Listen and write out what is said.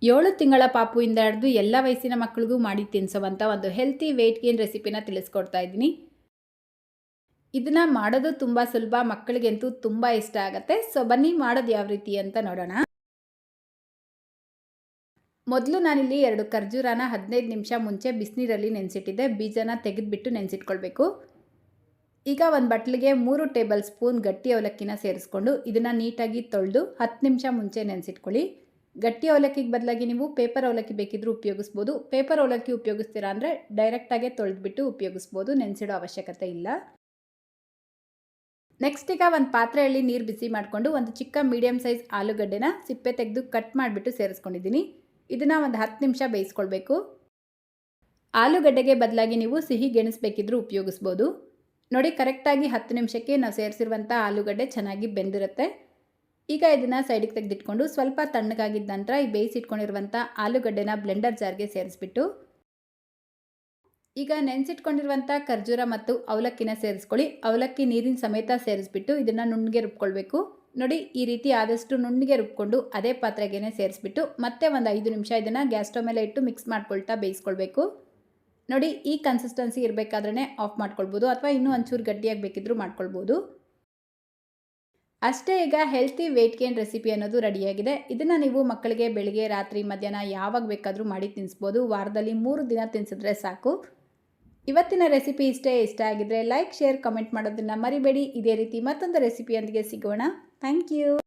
7 ತಿಂಗಳ ಪಾಪುವಿಂದ ಹಿಡಿದು ಎಲ್ಲ ವಯಸ್ಸಿನ ಮಕ್ಕಳಿಗೂ ಮಾಡಿ ತಿನ್ನಿಸುವಂಥ ಒಂದು ಹೆಲ್ತಿ ವೆಯ್ಟ್ ಗೇನ್ ರೆಸಿಪಿನ ತಿಳಿಸ್ಕೊಡ್ತಾ ಇದ್ದೀನಿ. ಇದನ್ನು ಮಾಡೋದು ತುಂಬ ಸುಲಭ, ಮಕ್ಕಳಿಗಂತೂ ತುಂಬ ಇಷ್ಟ ಆಗುತ್ತೆ. ಸೊ ಬನ್ನಿ ಮಾಡೋದು ಯಾವ ರೀತಿ ಅಂತ ನೋಡೋಣ. ಮೊದಲು ನಾನಿಲ್ಲಿ 2 ಖರ್ಜೂರನ 15 ನಿಮಿಷ ಮುಂಚೆ ಬಿಸಿನೀರಲ್ಲಿ ನೆನೆಸಿಟ್ಟಿದ್ದೆ. ಬೀಜನ ತೆಗೆದುಬಿಟ್ಟು ನೆನೆಸಿಟ್ಕೊಳ್ಬೇಕು. ಈಗ ಒಂದು ಬಟ್ಲಿಗೆ 3 ಟೇಬಲ್ ಸ್ಪೂನ್ ಗಟ್ಟಿ ಅವಲಕ್ಕಿನ ಸೇರಿಸ್ಕೊಂಡು ಇದನ್ನು ನೀಟಾಗಿ ತೊಳೆದು 10 ನಿಮಿಷ ಮುಂಚೆ ನೆನೆಸಿಟ್ಕೊಳ್ಳಿ. ಗಟ್ಟಿ ಅವಲಕ್ಕಿಗೆ ಬದಲಾಗಿ ನೀವು ಪೇಪರ್ ಅವಲಕ್ಕಿ ಬೇಕಿದ್ರೂ ಉಪಯೋಗಿಸ್ಬೋದು. ಪೇಪರ್ ಅವಲಕ್ಕಿ ಉಪಯೋಗಿಸ್ತೀರಾ ಅಂದರೆ ಡೈರೆಕ್ಟಾಗೆ ತೊಳೆದ್ಬಿಟ್ಟು ಉಪಯೋಗಿಸ್ಬೋದು, ನೆನೆಸಿಡೋ ಅವಶ್ಯಕತೆ ಇಲ್ಲ. ನೆಕ್ಸ್ಟ್ ಈಗ ಒಂದು ಪಾತ್ರೆಯಲ್ಲಿ ನೀರು ಬಿಸಿ ಮಾಡಿಕೊಂಡು ಒಂದು ಚಿಕ್ಕ ಮೀಡಿಯಮ್ ಸೈಜ್ ಆಲೂಗಡ್ಡೆನ ಸಿಪ್ಪೆ ತೆಗೆದು ಕಟ್ ಮಾಡಿಬಿಟ್ಟು ಸೇರಿಸ್ಕೊಂಡಿದ್ದೀನಿ. ಇದನ್ನು ಒಂದು 10 ನಿಮಿಷ ಬೇಯಿಸ್ಕೊಳ್ಬೇಕು. ಆಲೂಗಡ್ಡೆಗೆ ಬದಲಾಗಿ ನೀವು ಸಿಹಿ ಗೆಣಸು ಬೇಕಿದ್ರೂ ಉಪಯೋಗಿಸ್ಬೋದು. ನೋಡಿ, ಕರೆಕ್ಟಾಗಿ 10 ನಿಮಿಷಕ್ಕೆ ನಾವು ಸೇರಿಸಿರುವಂಥ ಆಲೂಗಡ್ಡೆ ಚೆನ್ನಾಗಿ ಬೆಂದಿರುತ್ತೆ. ಈಗ ಇದನ್ನು ಸೈಡಿಗೆ ತೆಗೆದಿಟ್ಕೊಂಡು ಸ್ವಲ್ಪ ತಣ್ಣಗಾಗಿದ್ದ ನಂತರ ಈ ಬೇಯಿಸಿಟ್ಕೊಂಡಿರುವಂಥ ಆಲೂಗಡ್ಡೆನ ಬ್ಲೆಂಡರ್ ಜಾರ್ಗೆ ಸೇರಿಸ್ಬಿಟ್ಟು ಈಗ ನೆನೆಸಿಟ್ಕೊಂಡಿರುವಂಥ ಖರ್ಜೂರ ಮತ್ತು ಅವಲಕ್ಕಿನ ಸೇರಿಸ್ಕೊಳ್ಳಿ. ಅವಲಕ್ಕಿ ನೀರಿನ ಸಮೇತ ಸೇರಿಸ್ಬಿಟ್ಟು ಇದನ್ನು ನುಣ್ಣಗೆ ರುಬ್ಕೊಳ್ಬೇಕು. ನೋಡಿ, ಈ ರೀತಿ ಆದಷ್ಟು ನುಣ್ಣಗೆ ರುಬ್ಕೊಂಡು ಅದೇ ಪಾತ್ರೆಗೆ ಸೇರಿಸ್ಬಿಟ್ಟು ಮತ್ತೆ ಒಂದು 5 ನಿಮಿಷ ಇದನ್ನು ಗ್ಯಾಸ್ ಸ್ಟವ್ ಮೇಲೆ ಇಟ್ಟು ಮಿಕ್ಸ್ ಮಾಡ್ಕೊಳ್ತಾ ಬೇಯಿಸ್ಕೊಳ್ಬೇಕು. ನೋಡಿ, ಈ ಕನ್ಸಿಸ್ಟೆನ್ಸಿ ಇರಬೇಕಾದ್ರೆ ಆಫ್ ಮಾಡ್ಕೊಳ್ಬೋದು, ಅಥವಾ ಇನ್ನೂ ಒಂಚೂರು ಗಟ್ಟಿಯಾಗಿ ಬೇಕಿದ್ರೂ ಮಾಡ್ಕೊಳ್ಬೋದು. ಅಷ್ಟೇ, ಈಗ ಹೆಲ್ತಿ ವೆಯ್ಟ್ ಗೇನ್ ರೆಸಿಪಿ ಅನ್ನೋದು ರೆಡಿಯಾಗಿದೆ. ಇದನ್ನು ನೀವು ಮಕ್ಕಳಿಗೆ ಬೆಳಿಗ್ಗೆ, ರಾತ್ರಿ, ಮಧ್ಯಾಹ್ನ ಯಾವಾಗ ಬೇಕಾದರೂ ಮಾಡಿ ತಿನ್ನಿಸ್ಬೋದು. ವಾರದಲ್ಲಿ 3 ದಿನ ತಿನ್ನಿಸಿದ್ರೆ ಸಾಕು. ಇವತ್ತಿನ ರೆಸಿಪಿ ಇಷ್ಟ ಆಗಿದ್ರೆ ಲೈಕ್, ಶೇರ್, ಕಮೆಂಟ್ ಮಾಡೋದನ್ನು ಮರಿಬೇಡಿ. ಇದೇ ರೀತಿ ಮತ್ತೊಂದು ರೆಸಿಪಿಯೊಂದಿಗೆ ಸಿಗೋಣ. Thank you.